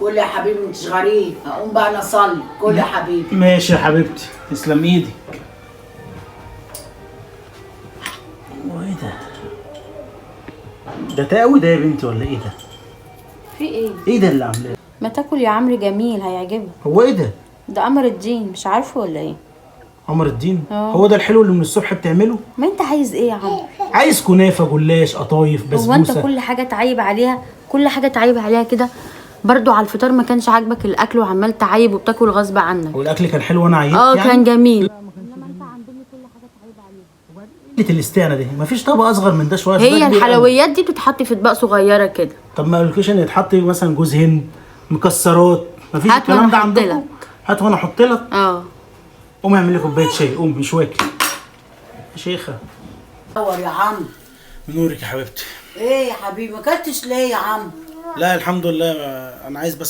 كل يا حبيبي مش غريب، اقوم بقى انا اصلي. كل يا حبيبي. ماشي يا حبيبتي، تسلم ايدك. وايه ده؟ ده تقوي ده يا بنتي ولا ايه ده؟ في ايه؟ ايه ده اللي عاملاه؟ ما تاكل يا عمرو، جميل هيعجبك. هو ايه ده؟ ده قمر الدين، مش عارفه ولا ايه؟ قمر الدين؟ اه. هو ده الحلو اللي من الصبح بتعمله؟ ما انت عايز ايه يا عمرو؟ عايز كنافه، جلاش، قطايف، هو انت بسبوسه. كل حاجه تعيب عليها، كل حاجه تعيب عليها كده؟ برضو على الفطار ما كانش عاجبك الاكل وعمال تعيب وبتاكل غصب عنك. والاكل كان حلو وانا عيطت اه يعني؟ كان جميل. قلة الاستعنة دي، مفيش طبق اصغر من ده شويه؟ ده هي كبير قوي. الحلويات دي بتتحط في اطباق صغيره كده. طب ما قالكيش ان يتحط مثلا جوز هند، مكسرات؟ مفيش هات الكلام وأنا ده أحط عندكم؟ لك. هات وانا احط لك. اه. قومي اعمل لي كوبايه شاي، قومي مش واكل يا شيخه. دور يا عم. نورك يا حبيبتي. ايه يا حبيبي ما اكلتش ليه يا عم؟ لا الحمد لله، انا عايز بس